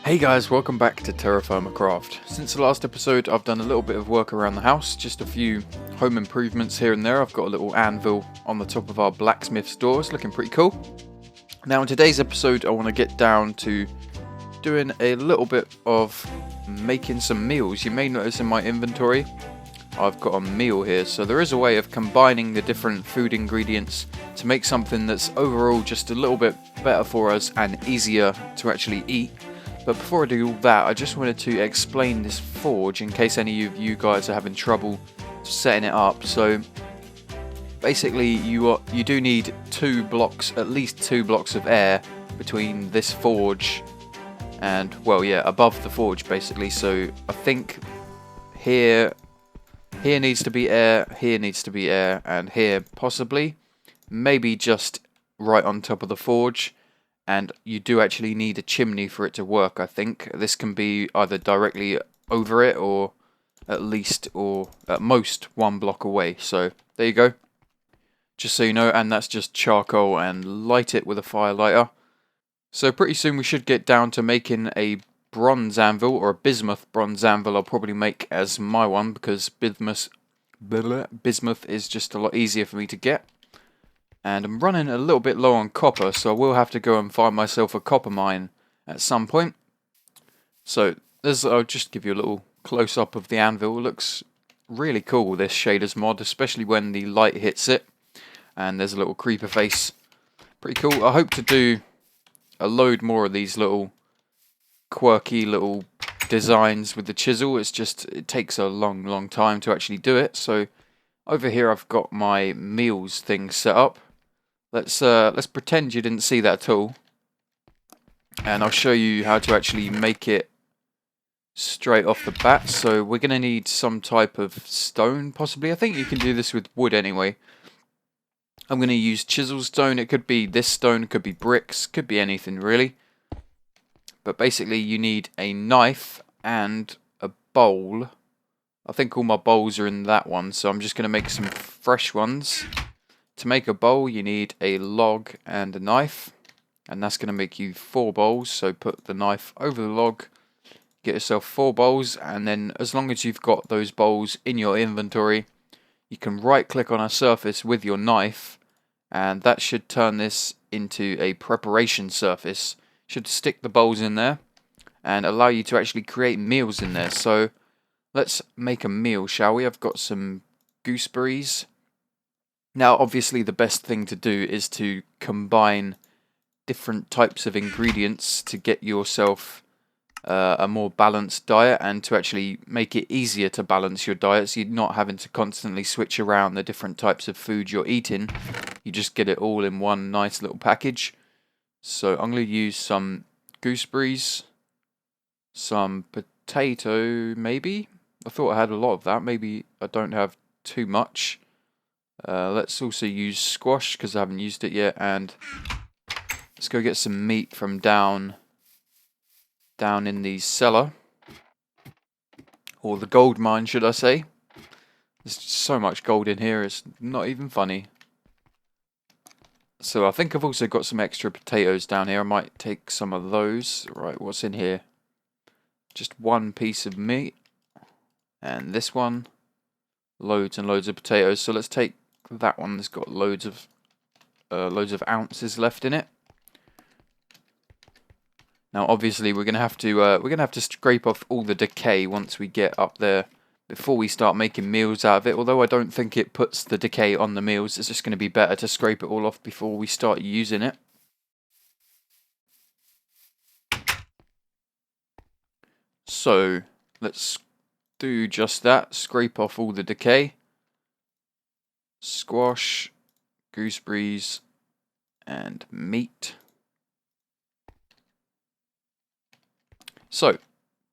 Hey guys, welcome back to TerraFirmaCraft. Since the last episode I've done a little bit of work around the house, just a few home improvements here and there. I've got a little anvil on the top of our blacksmith's door, it's looking pretty cool. Now in today's episode I want to get down to doing a little bit of making some meals. You may notice in my inventory I've got a meal here, so there is a way of combining the different food ingredients to make something that's overall just a little bit better for us and easier to actually eat. But before I do all that, I just wanted to explain this forge in case any of you guys are having trouble setting it up. So basically you do need at least two blocks of air between this forge and, well, yeah, above the forge basically. So I think here needs to be air, here needs to be air, and here possibly, maybe just right on top of the forge. And you do actually need a chimney for it to work, I think. This can be either directly over it or at most one block away. So there you go. Just so you know, and that's just charcoal, and light it with a fire lighter. So pretty soon we should get down to making a bronze anvil, or a bismuth bronze anvil I'll probably make as my one, because bismuth is just a lot easier for me to get. And I'm running a little bit low on copper, so I will have to go and find myself a copper mine at some point. So I'll just give you a little close-up of the anvil. It looks really cool, this Shaders Mod, especially when the light hits it. And there's a little creeper face. Pretty cool. I hope to do a load more of these little quirky little designs with the chisel. It takes a long time to actually do it. So over here I've got my meals thing set up. Let's pretend you didn't see that at all, and I'll show you how to actually make it straight off the bat. So we're going to need some type of stone, possibly. I think you can do this with wood anyway. I'm going to use chisel stone. It could be this stone, it could be bricks, could be anything really. But basically you need a knife and a bowl. I think all my bowls are in that one, so I'm just going to make some fresh ones. To make a bowl you need a log and a knife, and that's going to make you 4 bowls. So put the knife over the log, get yourself 4 bowls, and then as long as you've got those bowls in your inventory, you can right click on a surface with your knife, and that should turn this into a preparation surface. Should stick the bowls in there and allow you to actually create meals in there. So let's make a meal, shall we? I've got some gooseberries. Now, obviously, the best thing to do is to combine different types of ingredients to get yourself a more balanced diet, and to actually make it easier to balance your diet, so you're not having to constantly switch around the different types of food you're eating. You just get it all in one nice little package. So I'm going to use some gooseberries, some potato, maybe? I thought I had a lot of that. Maybe I don't have too much. Let's also use squash because I haven't used it yet, and let's go get some meat from down in the cellar, or the gold mine, should I say. There's so much gold in here, it's not even funny. So I think I've also got some extra potatoes down here. I might take some of those. Right, what's in here? Just one piece of meat, and this one, loads and loads of potatoes. So let's take that one that's got loads of ounces left in it. Now, obviously, we're gonna have to scrape off all the decay once we get up there before we start making meals out of it. Although I don't think it puts the decay on the meals, it's just going to be better to scrape it all off before we start using it. So let's do just that. Scrape off all the decay. Squash, gooseberries, and meat. So, if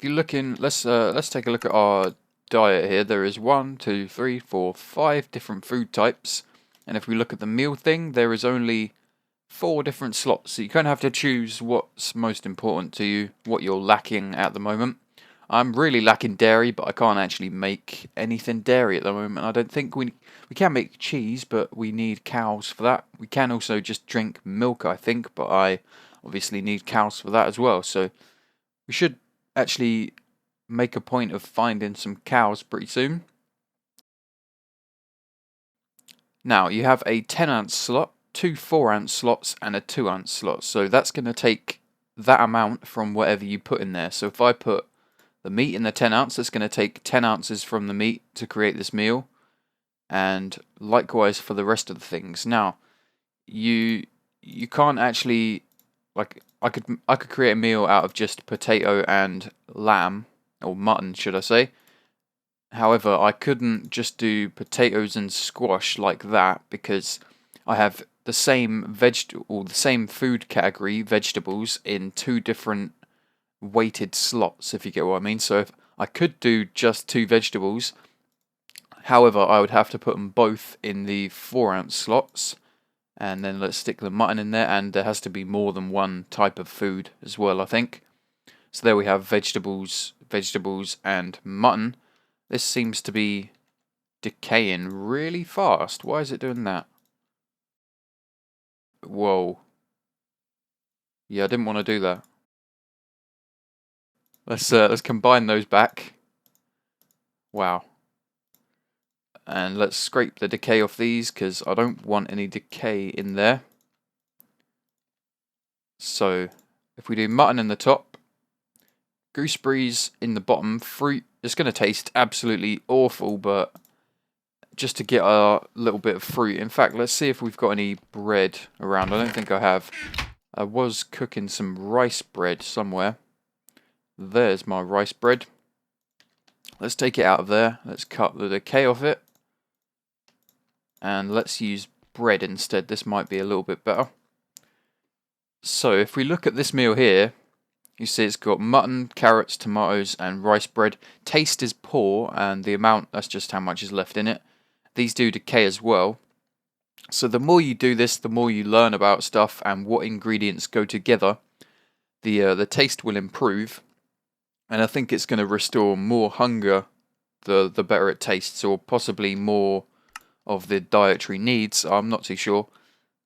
you're looking, let's take a look at our diet here. There is 1, 2, 3, 4, 5 different food types, and if we look at the meal thing, there is only 4 different slots. So you kind of have to choose what's most important to you, what you're lacking at the moment. I'm really lacking dairy, but I can't actually make anything dairy at the moment. I don't think we can make cheese, but we need cows for that. We can also just drink milk, I think, but I obviously need cows for that as well. So We should actually make a point of finding some cows pretty soon. Now, you have a 10-ounce slot, 2 4-ounce slots, and a 2-ounce slot. So that's going to take that amount from whatever you put in there. So if I put the meat in the 10 ounce, it's going to take 10 ounces from the meat to create this meal. And likewise for the rest of the things. Now, you can't actually, like, I could create a meal out of just potato and lamb, or mutton, should I say. However, I couldn't just do potatoes and squash like that because I have the same the same food category vegetables in 2 different weighted slots, if you get what I mean. So if I could do just 2 vegetables, however, I would have to put them both in the 4-ounce slots, and then let's stick the mutton in there, and there has to be more than one type of food as well, I think. So there we have vegetables, and mutton. This seems to be decaying really fast. Why is it doing that? Whoa. Yeah, I didn't want to do that. Let's combine those back. Wow. And let's scrape the decay off these because I don't want any decay in there. So if we do mutton in the top, gooseberries in the bottom, fruit, it's going to taste absolutely awful, but just to get a little bit of fruit. In fact, let's see if we've got any bread around. I don't think I have. I was cooking some rice bread somewhere. There's my rice bread. Let's take it out of there. Let's cut the decay off it. And let's use bread instead. This might be a little bit better. So if we look at this meal here, you see it's got mutton, carrots, tomatoes, and rice bread. Taste is poor, and the amount, that's just how much is left in it. These do decay as well. So the more you do this, the more you learn about stuff and what ingredients go together, the taste will improve. And I think it's going to restore more hunger the better it tastes, or possibly more of the dietary needs. I'm not too sure.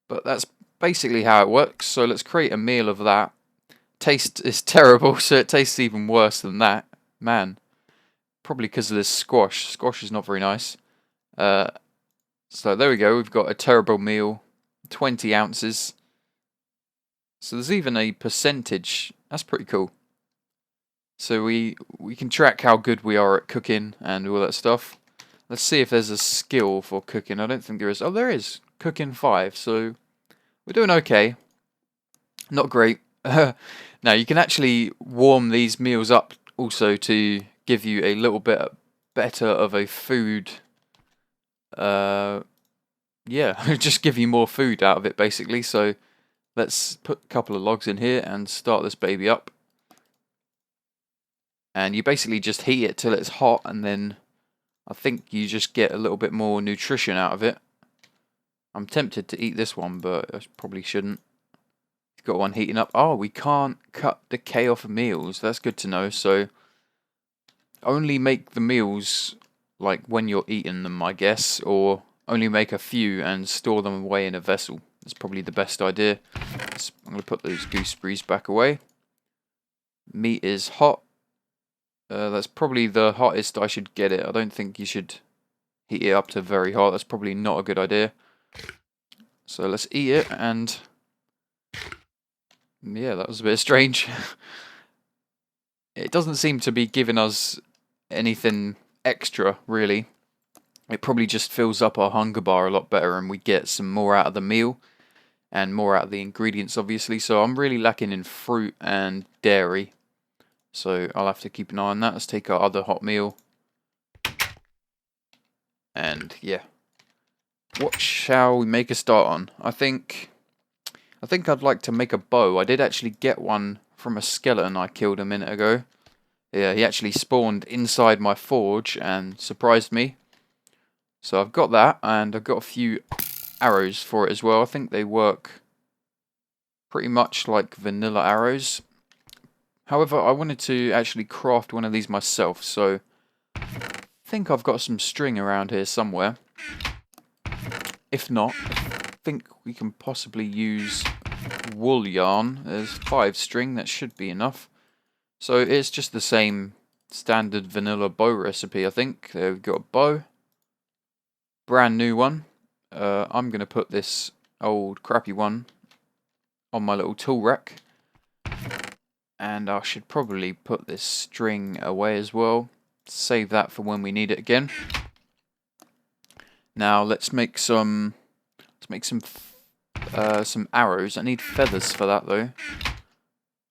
But that's basically how it works. So let's create a meal of that. Taste is terrible, so it tastes even worse than that. Man. Probably because of this squash. Squash is not very nice. So there we go. We've got a terrible meal. 20 ounces. So there's even a percentage. That's pretty cool. So we can track how good we are at cooking and all that stuff. Let's see if there's a skill for cooking. I don't think there is. Oh, there is. Cooking 5. So we're doing okay. Not great. Now, you can actually warm these meals up also to give you a little bit better of a food. Yeah, just give you more food out of it, basically. So let's put a couple of logs in here and start this baby up. And you basically just heat it till it's hot, and then I think you just get a little bit more nutrition out of it. I'm tempted to eat this one, but I probably shouldn't. Got one heating up. Oh, we can't cut decay off of meals. That's good to know. So only make the meals like when you're eating them, I guess, or only make a few and store them away in a vessel. That's probably the best idea. I'm going to put those gooseberries back away. Meat is hot. That's probably the hottest I should get it. I don't think you should heat it up to very hot. That's probably not a good idea. So let's eat it, and yeah, that was a bit strange. It doesn't seem to be giving us anything extra, really. It probably just fills up our hunger bar a lot better, and we get some more out of the meal and more out of the ingredients, obviously. So I'm really lacking in fruit and dairy. So I'll have to keep an eye on that. Let's take our other hot meal. And yeah. What shall we make a start on? I think I'd like to make a bow. I did actually get one from a skeleton I killed a minute ago. Yeah, he actually spawned inside my forge and surprised me. So I've got that, and I've got a few arrows for it as well. I think they work pretty much like vanilla arrows. However, I wanted to actually craft one of these myself, so I think I've got some string around here somewhere. If not, I think we can possibly use wool yarn. There's 5 string, that should be enough. So it's just the same standard vanilla bow recipe, I think. There we've got a bow. Brand new one. I'm going to put this old crappy one on my little tool rack. And I should probably put this string away as well. Save that for when we need it again. Now let's make some arrows. I need feathers for that though.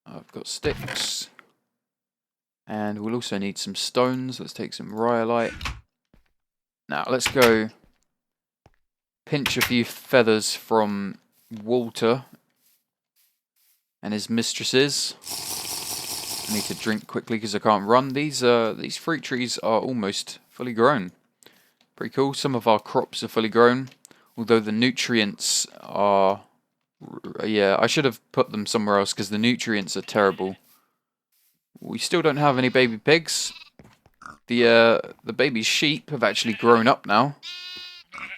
I've got sticks. And we'll also need some stones. Let's take some rhyolite. Now let's go pinch a few feathers from Walter and his mistresses. I need to drink quickly because I can't run. These fruit trees are almost fully grown. Pretty cool. Some of our crops are fully grown, although the nutrients are... yeah, I should have put them somewhere else because the nutrients are terrible. We still don't have any baby pigs. The baby sheep have actually grown up now.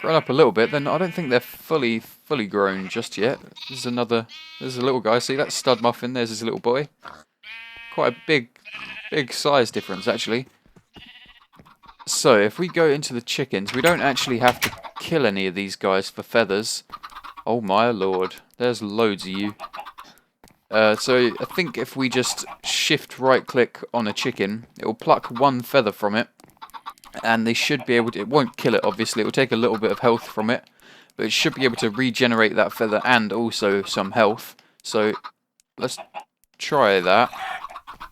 Grown up a little bit. Then I don't think they're fully grown just yet. There's a little guy. See that stud muffin? There's his little boy. Quite a big size difference actually. So if we go into the chickens, we don't actually have to kill any of these guys for feathers. Oh my lord, there's loads of you. So I think if we just shift right click on a chicken, it will pluck one feather from it. And they should be able to, it won't kill it obviously, it will take a little bit of health from it. But it should be able to regenerate that feather and also some health. So let's try that.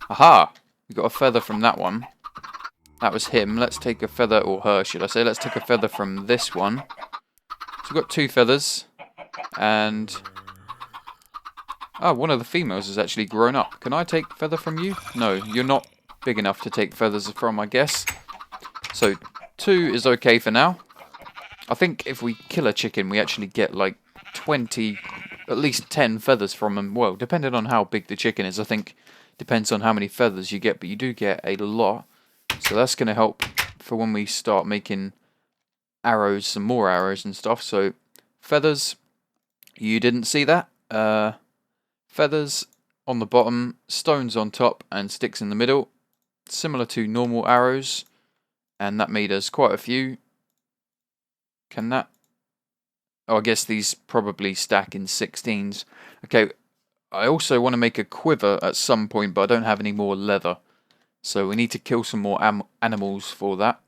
Aha! We got a feather from that one. That was him. Let's take a feather, or her should I say. Let's take a feather from this one. So we've got 2 feathers. And... oh, one of the females has actually grown up. Can I take feather from you? No, you're not big enough to take feathers from, I guess. So 2 is okay for now. I think if we kill a chicken, we actually get like 20, at least 10 feathers from them. Well, depending on how big the chicken is, I think depends on how many feathers you get, but you do get a lot. So that's going to help for when we start making arrows, some more arrows and stuff. So feathers, you didn't see that. Feathers on the bottom, stones on top, and sticks in the middle. Similar to normal arrows. And that made us quite a few. Can that... oh, I guess these probably stack in 16s. Okay, I also want to make a quiver at some point, but I don't have any more leather. So we need to kill some more animals for that.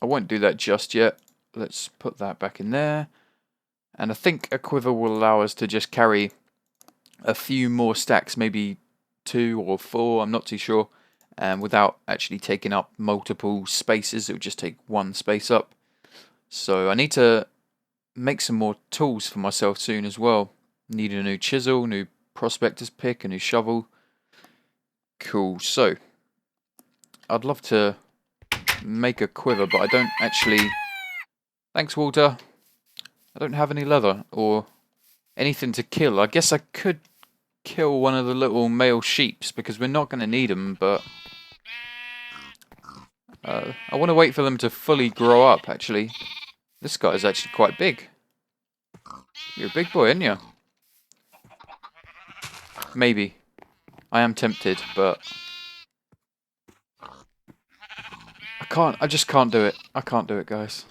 I won't do that just yet. Let's put that back in there. And I think a quiver will allow us to just carry a few more stacks, maybe 2 or 4, I'm not too sure. Without actually taking up multiple spaces, it would just take 1 space up. So I need to make some more tools for myself soon as well. Need a new chisel, new prospector's pick, a new shovel. Cool, so I'd love to make a quiver, but I don't actually... thanks, Walter. I don't have any leather or anything to kill. I guess I could kill one of the little male sheeps because we're not going to need them, but... I want to wait for them to fully grow up, actually. This guy is actually quite big. You're a big boy, aren't you? Maybe. I am tempted, but... I just can't do it. I can't do it, guys.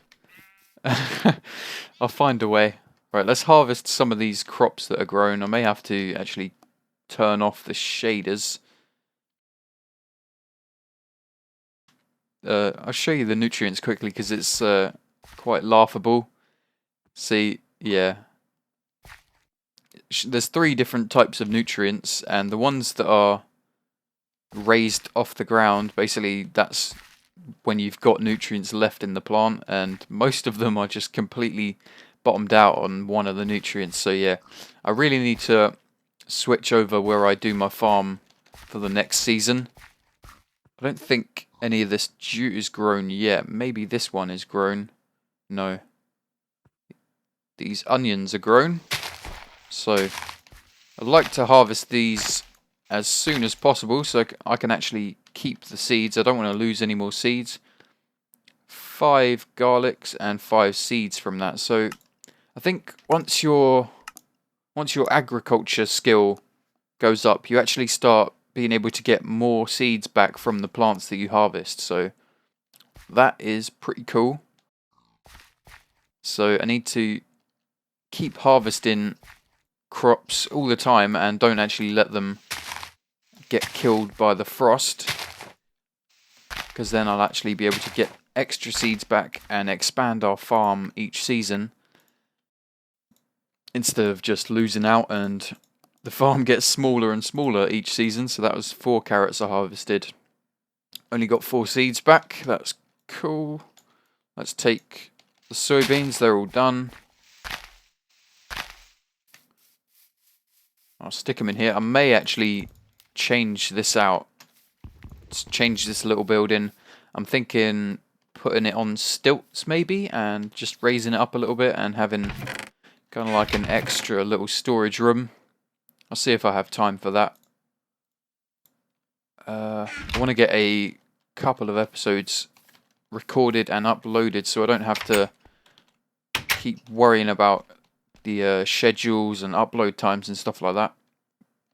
I'll find a way. Right, let's harvest some of these crops that are grown. I may have to actually turn off the shaders. I'll show you the nutrients quickly because it's quite laughable. See, yeah. There's 3 different types of nutrients, and the ones that are raised off the ground, basically that's when you've got nutrients left in the plant, and most of them are just completely bottomed out on one of the nutrients. So yeah, I really need to switch over where I do my farm for the next season. I don't think any of this jute is grown yet. Maybe this one is grown. No. These onions are grown. So I'd like to harvest these as soon as possible so I can actually keep the seeds. I don't want to lose any more seeds. 5 garlics and 5 seeds from that. So I think once your agriculture skill goes up, you actually start being able to get more seeds back from the plants that you harvest. So that is pretty cool. So I need to keep harvesting crops all the time and don't actually let them get killed by the frost, because then I'll actually be able to get extra seeds back and expand our farm each season instead of just losing out and the farm gets smaller and smaller each season. So that was 4 carrots I harvested. Only got 4 seeds back. That's cool. Let's take the soybeans. They're all done. I'll stick them in here. I may actually change this out. Let's change this little building. I'm thinking putting it on stilts maybe and just raising it up a little bit and having kind of like an extra little storage room. I'll see if I have time for that. I want to get a couple of episodes recorded and uploaded so I don't have to keep worrying about the schedules and upload times and stuff like that.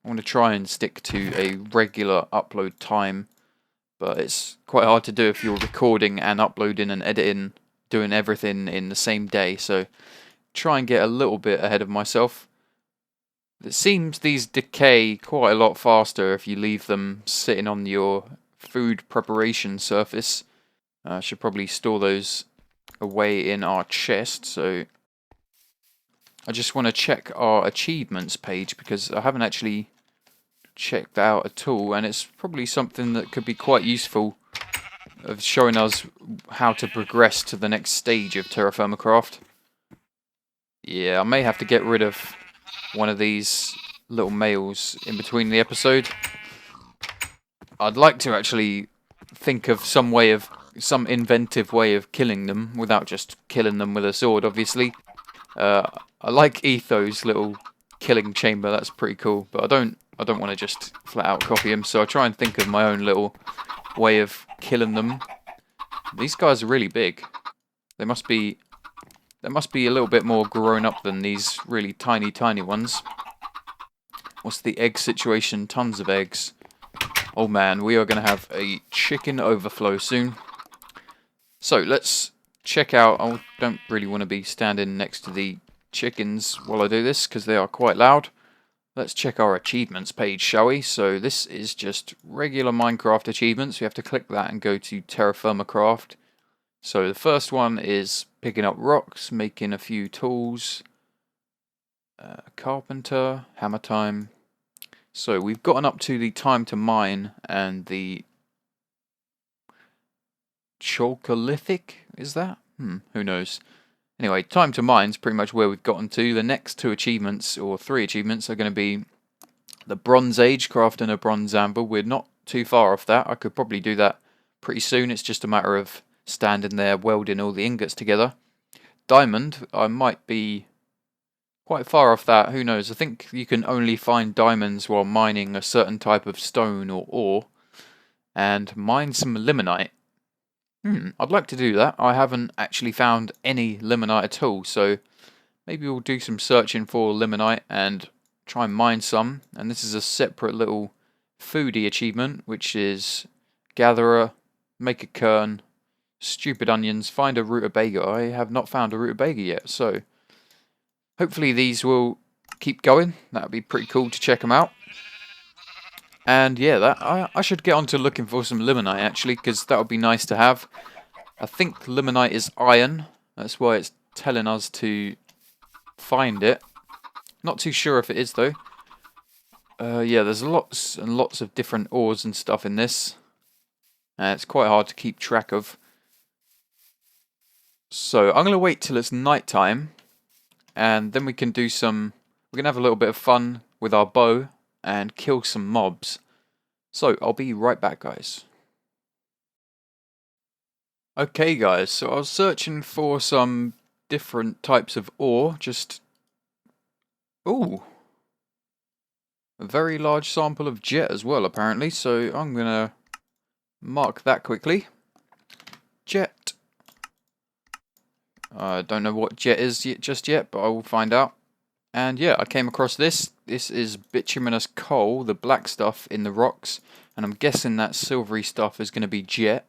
I want to try and stick to a regular upload time, but it's quite hard to do if you're recording and uploading and editing, doing everything in the same day. So try and get a little bit ahead of myself. It seems these decay quite a lot faster if you leave them sitting on your food preparation surface. I should probably store those away in our chest. So I just want to check our achievements page because I haven't actually checked that out at all, and it's probably something that could be quite useful of showing us how to progress to the next stage of TerraFirmaCraft. Yeah, I may have to get rid of one of these little males in between the episode. I'd like to actually think of some inventive way of killing them without just killing them with a sword, obviously. I like Etho's little killing chamber, that's pretty cool, but I don't want to just flat out copy him, so I try and think of my own little way of killing them. These guys are really big. They must be a little bit more grown up than these really tiny ones. What's the egg situation? Tons of eggs. Oh man, we are going to have a chicken overflow soon. So let's check out. I don't really want to be standing next to the chickens while I do this because they are quite loud. Let's check our achievements page, shall we? So this is just regular Minecraft achievements. We have to click that and go to TerraFirmaCraft. So the first one is picking up rocks, making a few tools, carpenter, hammer time. So we've gotten up to the time to mine and the chalcolithic, is that? Who knows? Anyway, time to mine's pretty much where we've gotten to. The next 2 achievements, or 3 achievements, are going to be the Bronze Age, crafting a bronze anvil. We're not too far off that. I could probably do that pretty soon. It's just a matter of standing there welding all the ingots together. Diamond, I might be quite far off that. Who knows? I think you can only find diamonds while mining a certain type of stone or ore. And mine some limonite. I'd like to do that. I haven't actually found any limonite at all, so maybe we'll do some searching for limonite and try and mine some. And this is a separate little foodie achievement, which is gatherer, make a kern, stupid onions, find a rutabaga. I have not found a rutabaga yet, so hopefully these will keep going. That would be pretty cool to check them out. And yeah, I should get on to looking for some limonite actually, because that would be nice to have. I think limonite is iron. That's why it's telling us to find it. Not too sure if it is though. Yeah, there's lots and lots of different ores and stuff in this. It's quite hard to keep track of. So I'm going to wait till it's night time, and then we can do some. We're going to have a little bit of fun with our bow and kill some mobs. So I'll be right back, guys. Okay guys, so I was searching for some different types of ore, ooh, a very large sample of jet as well apparently, so I'm gonna mark that quickly. Jet. I don't know what jet is just yet, but I will find out. And yeah, I came across this. This is bituminous coal, the black stuff in the rocks. And I'm guessing that silvery stuff is going to be jet.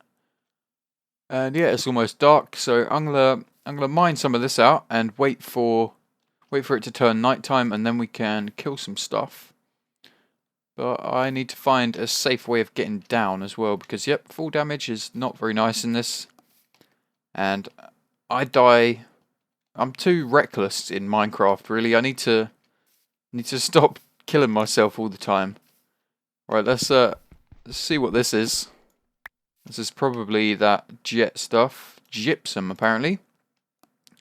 And yeah, it's almost dark, so I'm gonna mine some of this out and wait for it to turn nighttime, and then we can kill some stuff. But I need to find a safe way of getting down as well, because yep, full damage is not very nice in this. And I die. I'm too reckless in Minecraft, really. I need to stop killing myself all the time. Right, let's see what this is. This is probably that jet stuff. Gypsum, apparently.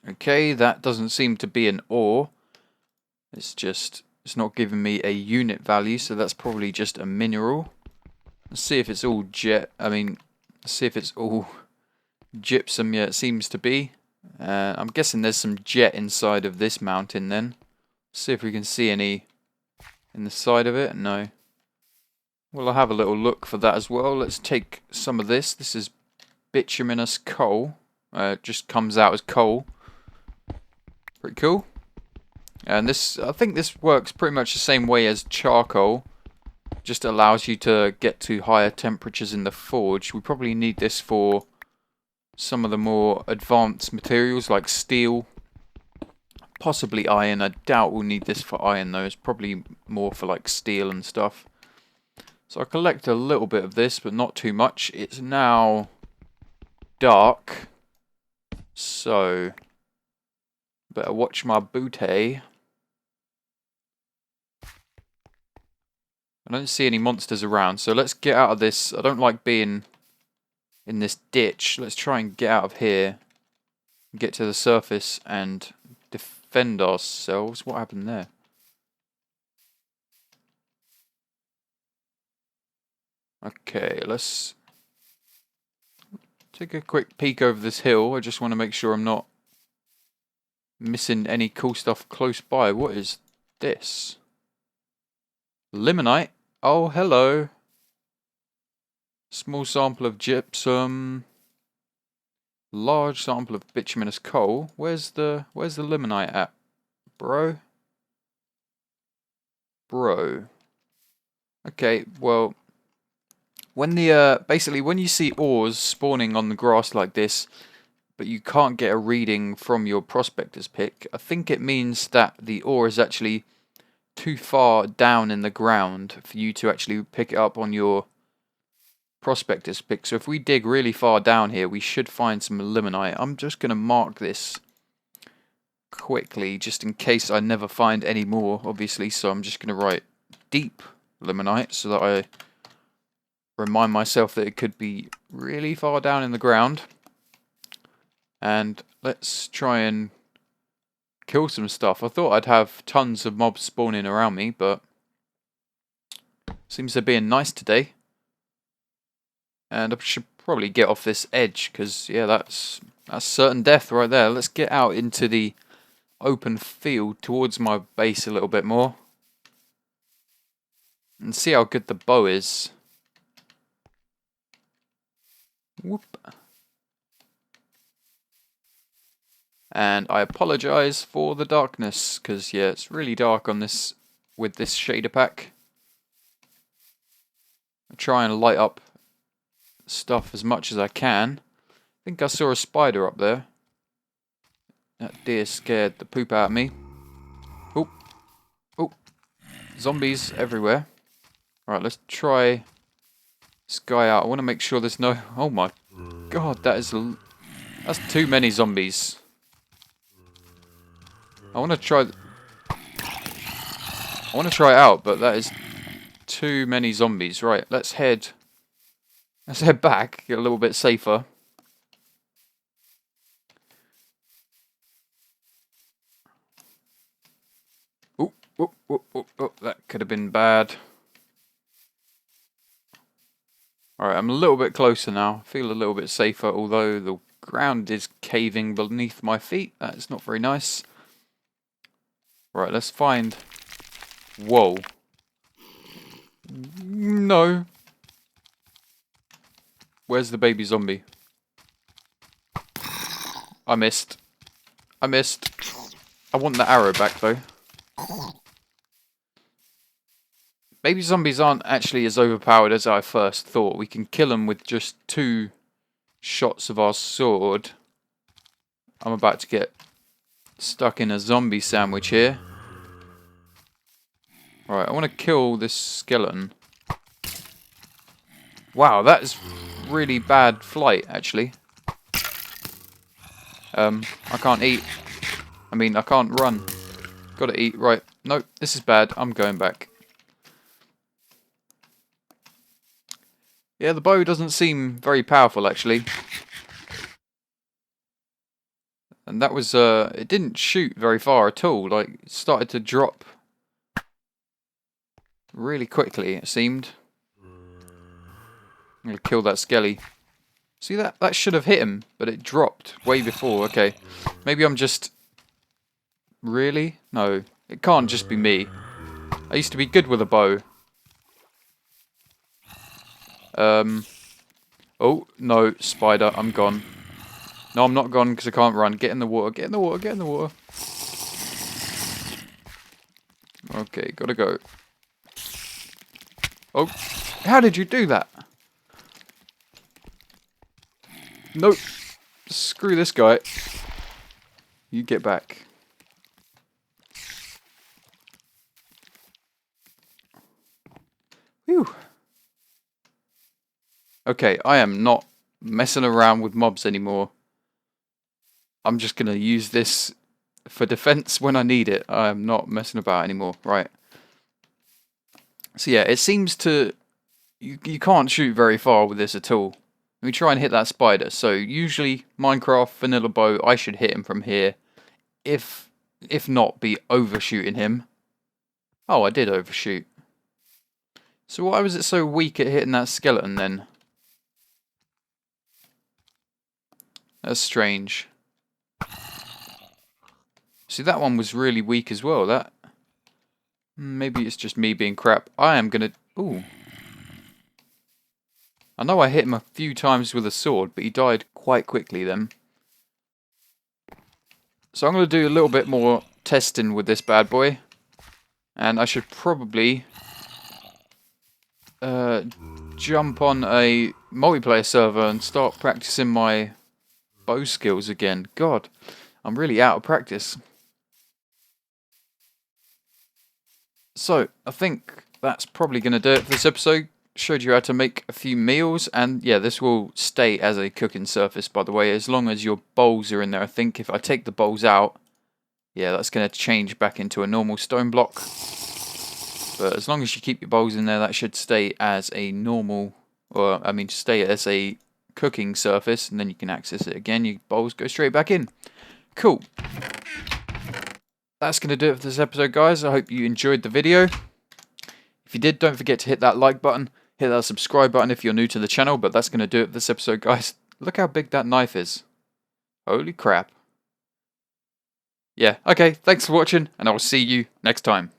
Okay, that doesn't seem to be an ore. It's not giving me a unit value, so that's probably just a mineral. Let's see if it's all let's see if it's all gypsum. Yeah, it seems to be. I'm guessing there's some jet inside of this mountain then. See if we can see any in the side of it. No. Well, I'll have a little look for that as well. Let's take some of this. This is bituminous coal. It just comes out as coal. Pretty cool. And this, I think this works pretty much the same way as charcoal. Just allows you to get to higher temperatures in the forge. We probably need this for some of the more advanced materials like steel. Possibly iron. I doubt we'll need this for iron though. It's probably more for like steel and stuff. So I collect a little bit of this, but not too much. It's now dark, so better watch my booty. I don't see any monsters around, so let's get out of this. I don't like being in this ditch. Let's try and get out of here, get to the surface and defend ourselves. What happened there? Okay, let's take a quick peek over this hill. I just want to make sure I'm not missing any cool stuff close by. What is this? Limonite? Oh, hello. Small sample of gypsum. Large sample of bituminous coal. Where's the limonite at? Bro? Okay, well, when basically when you see ores spawning on the grass like this, but you can't get a reading from your prospector's pick, I think it means that the ore is actually too far down in the ground for you to actually pick it up on your prospector's pick. So if we dig really far down here, we should find some limonite. I'm just going to mark this quickly just in case I never find any more, obviously. So I'm just going to write deep limonite so that I remind myself that it could be really far down in the ground. And let's try and kill some stuff. I thought I'd have tons of mobs spawning around me, but seems they're being nice today. And I should probably get off this edge, because yeah, that's certain death right there. Let's get out into the open field towards my base a little bit more and see how good the bow is. Whoop. And I apologize for the darkness, because yeah, it's really dark on this with this shader pack. I try and light up stuff as much as I can. I think I saw a spider up there. That deer scared the poop out of me. Oh, oh, zombies everywhere. Right, let's try this guy out. I want to make sure there's no. Oh my god, that's too many zombies. I want to try it out, but that is too many zombies. Right, let's head back, get a little bit safer. Oh, oh, oh, oh, oh, that could have been bad. Alright, I'm a little bit closer now. I feel a little bit safer, although the ground is caving beneath my feet. That's not very nice. Right, let's find... Whoa. No. Where's the baby zombie? I missed. I want the arrow back, though. Maybe zombies aren't actually as overpowered as I first thought. We can kill them with just 2 shots of our sword. I'm about to get stuck in a zombie sandwich here. Right, I want to kill this skeleton. Wow, that is really bad flight, actually. I can't eat. I mean, I can't run. Gotta eat. Right. Nope, this is bad. I'm going back. Yeah, the bow doesn't seem very powerful, actually. And that was, it didn't shoot very far at all. Like, it started to drop really quickly, it seemed. I'm gonna kill that skelly. See, that should have hit him, but it dropped way before. Okay. Maybe I'm just... Really? No. It can't just be me. I used to be good with a bow. Oh, no, spider, I'm gone. No, I'm not gone because I can't run. Get in the water, get in the water, get in the water. Okay, gotta go. Oh, how did you do that? Nope. Screw this guy. You get back. Whew. Okay, I am not messing around with mobs anymore. I'm just going to use this for defense when I need it. I am not messing about anymore. Right. So yeah, it seems to... You can't shoot very far with this at all. Let me try and hit that spider. So usually Minecraft vanilla bow, I should hit him from here. If not, be overshooting him. Oh, I did overshoot. So why was it so weak at hitting that skeleton then? That's strange. See, that one was really weak as well. That... Maybe it's just me being crap. I am gonna... Ooh. I know I hit him a few times with a sword, but he died quite quickly then. So I'm gonna do a little bit more testing with this bad boy. And I should probably... jump on a multiplayer server and start practicing my bow skills again. God, I'm really out of practice. So, I think that's probably going to do it for this episode. Showed you how to make a few meals, and yeah, this will stay as a cooking surface, by the way, as long as your bowls are in there. I think if I take the bowls out, yeah, that's going to change back into a normal stone block. But as long as you keep your bowls in there, that should stay as a normal, or I mean, stay as a cooking surface, and then you can access it again. Your bowls go straight back in. Cool. That's going to do it for this episode, guys. I hope you enjoyed the video. If you did, don't forget to hit that like button. Hit that subscribe button if you're new to the channel. But that's going to do it for this episode, guys. Look how big that knife is. Holy crap. Yeah, okay. Thanks for watching, and I will see you next time.